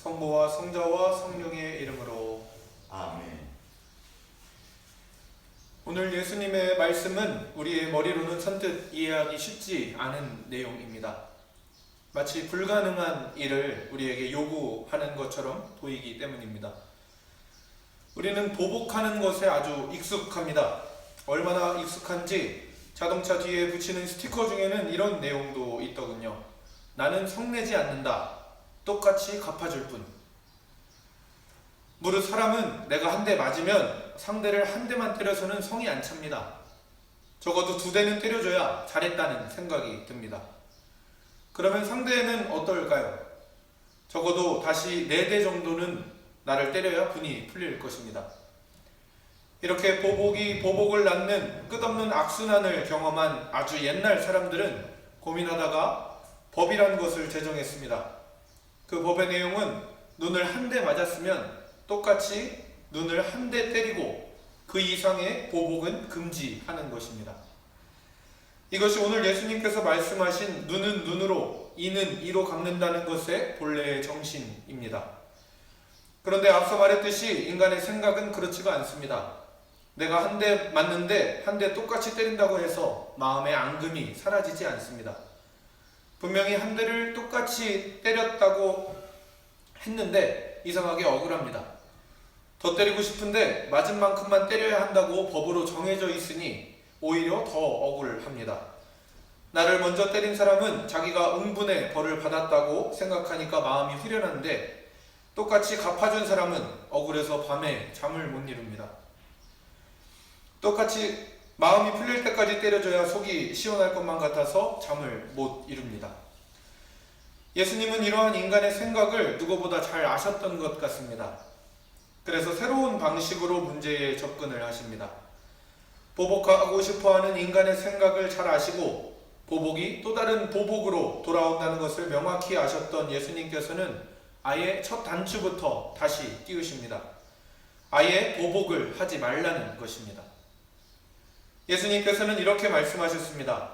성부와 성자와 성령의 이름으로 아멘. 오늘 예수님의 말씀은 우리의 머리로는 선뜻 이해하기 쉽지 않은 내용입니다. 마치 불가능한 일을 우리에게 요구하는 것처럼 보이기 때문입니다. 우리는 보복하는 것에 아주 익숙합니다. 얼마나 익숙한지 자동차 뒤에 붙이는 스티커 중에는 이런 내용도 있더군요. 나는 성내지 않는다. 똑같이 갚아줄 뿐. 무릇 사람은 내가 한 대 맞으면 상대를 한 대만 때려서는 성이 안 찹니다. 적어도 2대는 때려줘야 잘했다는 생각이 듭니다. 그러면 상대는 어떨까요? 적어도 다시 4대 정도는 나를 때려야 분이 풀릴 것입니다. 이렇게 보복이 보복을 낳는 끝없는 악순환을 경험한 아주 옛날 사람들은 고민하다가 법이란 것을 제정했습니다. 그 법의 내용은 눈을 한 대 맞았으면 똑같이 눈을 한 대 때리고 그 이상의 보복은 금지하는 것입니다. 이것이 오늘 예수님께서 말씀하신 눈은 눈으로, 이는 이로 갚는다는 것의 본래의 정신입니다. 그런데 앞서 말했듯이 인간의 생각은 그렇지가 않습니다. 내가 한 대 맞는데 한 대 똑같이 때린다고 해서 마음의 앙금이 사라지지 않습니다. 분명히 한 대를 똑같이 때렸다고 했는데 이상하게 억울합니다. 더 때리고 싶은데 맞은 만큼만 때려야 한다고 법으로 정해져 있으니 오히려 더 억울합니다. 나를 먼저 때린 사람은 자기가 응분의 벌을 받았다고 생각하니까 마음이 후련한데 똑같이 갚아준 사람은 억울해서 밤에 잠을 못 이룹니다. 똑같이 마음이 풀릴 때까지 때려줘야 속이 시원할 것만 같아서 잠을 못 이룹니다. 예수님은 이러한 인간의 생각을 누구보다 잘 아셨던 것 같습니다. 그래서 새로운 방식으로 문제에 접근을 하십니다. 보복하고 싶어하는 인간의 생각을 잘 아시고 보복이 또 다른 보복으로 돌아온다는 것을 명확히 아셨던 예수님께서는 아예 첫 단추부터 다시 띄우십니다. 아예 보복을 하지 말라는 것입니다. 예수님께서는 이렇게 말씀하셨습니다.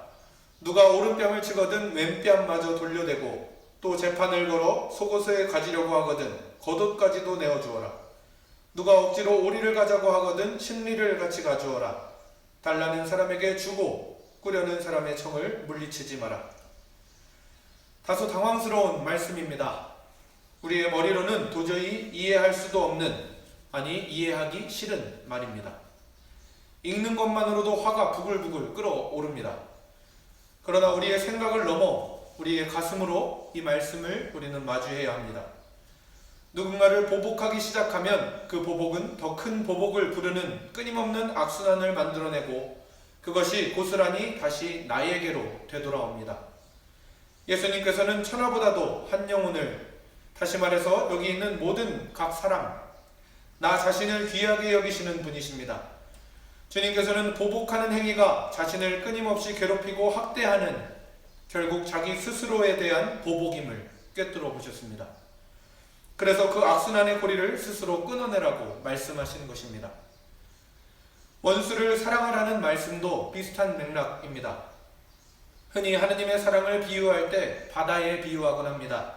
누가 오른뺨을 치거든 왼뺨마저 돌려대고 또 재판을 걸어 속옷에 가지려고 하거든 겉옷까지도 내어주어라. 누가 억지로 오리를 가자고 하거든 심리를 같이 가주어라. 달라는 사람에게 주고 꾸려는 사람의 청을 물리치지 마라. 다소 당황스러운 말씀입니다. 우리의 머리로는 도저히 이해할 수도 없는, 아니 이해하기 싫은 말입니다. 읽는 것만으로도 화가 부글부글 끓어오릅니다. 그러나 우리의 생각을 넘어 우리의 가슴으로 이 말씀을 우리는 마주해야 합니다. 누군가를 보복하기 시작하면 그 보복은 더 큰 보복을 부르는 끊임없는 악순환을 만들어내고 그것이 고스란히 다시 나에게로 되돌아옵니다. 예수님께서는 천하보다도 한 영혼을, 다시 말해서 여기 있는 모든 각 사람, 나 자신을 귀하게 여기시는 분이십니다. 주님께서는 보복하는 행위가 자신을 끊임없이 괴롭히고 학대하는 결국 자기 스스로에 대한 보복임을 꿰뚫어 보셨습니다. 그래서 그 악순환의 고리를 스스로 끊어내라고 말씀하시는 것입니다. 원수를 사랑하라는 말씀도 비슷한 맥락입니다. 흔히 하느님의 사랑을 비유할 때 바다에 비유하곤 합니다.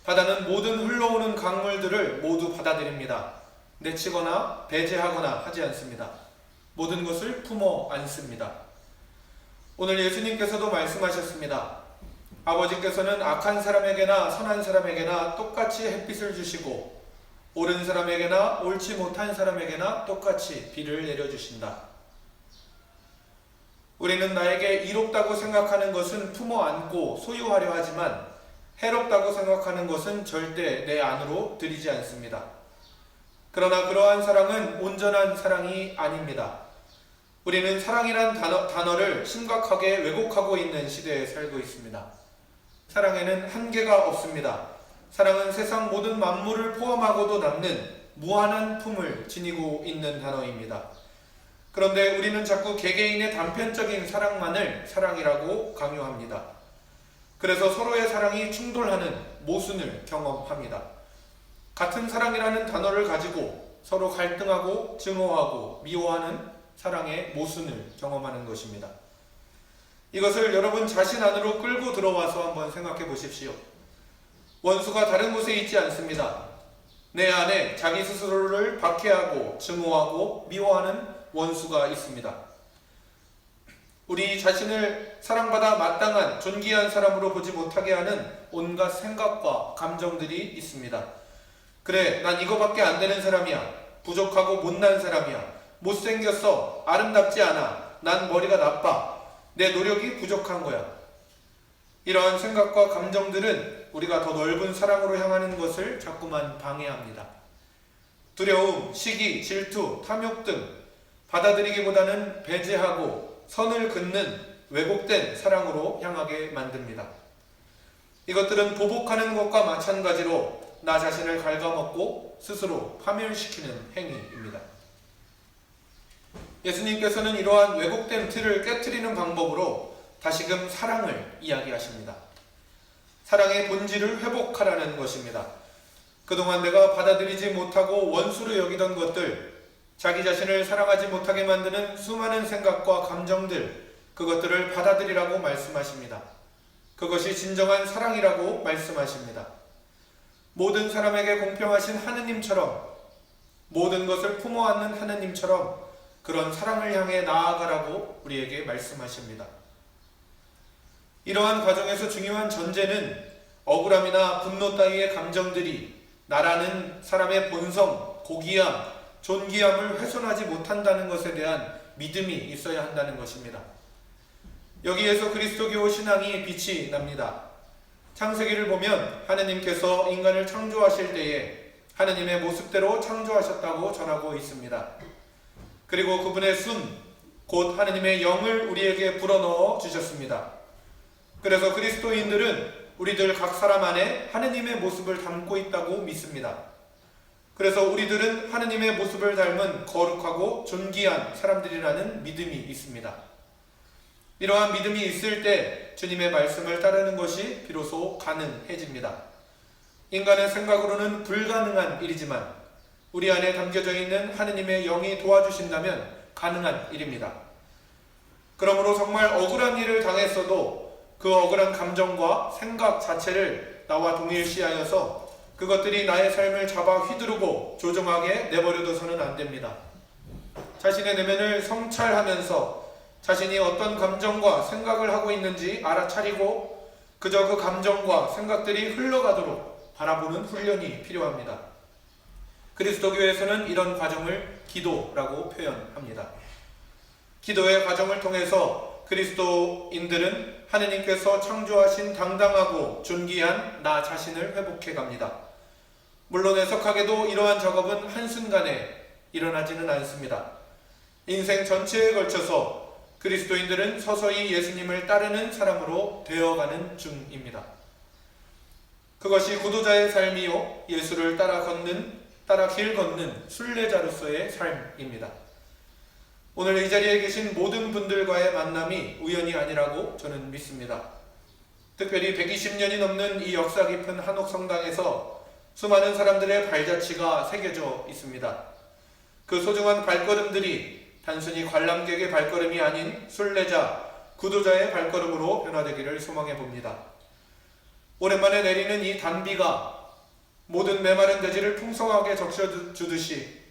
바다는 모든 흘러오는 강물들을 모두 받아들입니다. 내치거나 배제하거나 하지 않습니다. 모든 것을 품어 안습니다. 오늘 예수님께서도 말씀하셨습니다. 아버지께서는 악한 사람에게나 선한 사람에게나 똑같이 햇빛을 주시고 옳은 사람에게나 옳지 못한 사람에게나 똑같이 비를 내려주신다. 우리는 나에게 이롭다고 생각하는 것은 품어 안고 소유하려 하지만 해롭다고 생각하는 것은 절대 내 안으로 들이지 않습니다. 그러나 그러한 사랑은 온전한 사랑이 아닙니다. 우리는 사랑이란 단어를 심각하게 왜곡하고 있는 시대에 살고 있습니다. 사랑에는 한계가 없습니다. 사랑은 세상 모든 만물을 포함하고도 남는 무한한 품을 지니고 있는 단어입니다. 그런데 우리는 자꾸 개개인의 단편적인 사랑만을 사랑이라고 강요합니다. 그래서 서로의 사랑이 충돌하는 모순을 경험합니다. 같은 사랑이라는 단어를 가지고 서로 갈등하고 증오하고 미워하는 사랑의 모순을 경험하는 것입니다. 이것을 여러분 자신 안으로 끌고 들어와서 한번 생각해 보십시오. 원수가 다른 곳에 있지 않습니다. 내 안에 자기 스스로를 박해하고 증오하고 미워하는 원수가 있습니다. 우리 자신을 사랑받아 마땅한 존귀한 사람으로 보지 못하게 하는 온갖 생각과 감정들이 있습니다. 그래, 난 이거밖에 안 되는 사람이야. 부족하고 못난 사람이야. 못생겼어. 아름답지 않아. 난 머리가 나빠. 내 노력이 부족한 거야. 이러한 생각과 감정들은 우리가 더 넓은 사랑으로 향하는 것을 자꾸만 방해합니다. 두려움, 시기, 질투, 탐욕 등 받아들이기보다는 배제하고 선을 긋는 왜곡된 사랑으로 향하게 만듭니다. 이것들은 보복하는 것과 마찬가지로 나 자신을 갉아먹고 스스로 파멸시키는 행위입니다. 예수님께서는 이러한 왜곡된 틀을 깨트리는 방법으로 다시금 사랑을 이야기하십니다. 사랑의 본질을 회복하라는 것입니다. 그동안 내가 받아들이지 못하고 원수로 여기던 것들, 자기 자신을 사랑하지 못하게 만드는 수많은 생각과 감정들, 그것들을 받아들이라고 말씀하십니다. 그것이 진정한 사랑이라고 말씀하십니다. 모든 사람에게 공평하신 하느님처럼, 모든 것을 품어 안는 하느님처럼 그런 사랑을 향해 나아가라고 우리에게 말씀하십니다. 이러한 과정에서 중요한 전제는 억울함이나 분노 따위의 감정들이 나라는 사람의 본성, 고귀함, 존귀함을 훼손하지 못한다는 것에 대한 믿음이 있어야 한다는 것입니다. 여기에서 그리스도교 신앙이 빛이 납니다. 창세기를 보면 하느님께서 인간을 창조하실 때에 하느님의 모습대로 창조하셨다고 전하고 있습니다. 그리고 그분의 순, 곧 하느님의 영을 우리에게 불어넣어 주셨습니다. 그래서 그리스도인들은 우리들 각 사람 안에 하느님의 모습을 담고 있다고 믿습니다. 그래서 우리들은 하느님의 모습을 닮은 거룩하고 존귀한 사람들이라는 믿음이 있습니다. 이러한 믿음이 있을 때 주님의 말씀을 따르는 것이 비로소 가능해집니다. 인간의 생각으로는 불가능한 일이지만 우리 안에 담겨져 있는 하느님의 영이 도와주신다면 가능한 일입니다. 그러므로 정말 억울한 일을 당했어도 그 억울한 감정과 생각 자체를 나와 동일시하여서 그것들이 나의 삶을 잡아 휘두르고 조종하게 내버려둬서는 안 됩니다. 자신의 내면을 성찰하면서 자신이 어떤 감정과 생각을 하고 있는지 알아차리고 그저 그 감정과 생각들이 흘러가도록 바라보는 훈련이 필요합니다. 그리스도교에서는 이런 과정을 기도라고 표현합니다. 기도의 과정을 통해서 그리스도인들은 하느님께서 창조하신 당당하고 존귀한 나 자신을 회복해 갑니다. 물론 애석하게도 이러한 작업은 한순간에 일어나지는 않습니다. 인생 전체에 걸쳐서 그리스도인들은 서서히 예수님을 따르는 사람으로 되어가는 중입니다. 그것이 구도자의 삶이요, 예수를 따라 길 걷는 순례자로서의 삶입니다. 오늘 이 자리에 계신 모든 분들과의 만남이 우연이 아니라고 저는 믿습니다. 특별히 120년이 넘는 이 역사 깊은 한옥성당에서 수많은 사람들의 발자취가 새겨져 있습니다. 그 소중한 발걸음들이 단순히 관람객의 발걸음이 아닌 순례자, 구도자의 발걸음으로 변화되기를 소망해 봅니다. 오랜만에 내리는 이 단비가 모든 메마른 대지를 풍성하게 적셔주듯이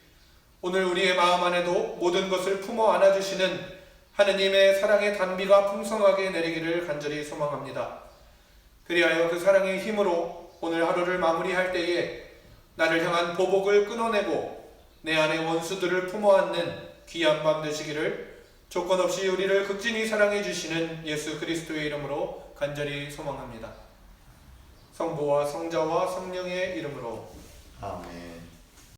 오늘 우리의 마음 안에도 모든 것을 품어 안아주시는 하느님의 사랑의 단비가 풍성하게 내리기를 간절히 소망합니다. 그리하여 그 사랑의 힘으로 오늘 하루를 마무리할 때에 나를 향한 보복을 끊어내고 내 안의 원수들을 품어 안는 귀한 밤 되시기를 조건 없이 우리를 극진히 사랑해 주시는 예수 그리스도의 이름으로 간절히 소망합니다. 성부와 성자와 성령의 이름으로 아멘.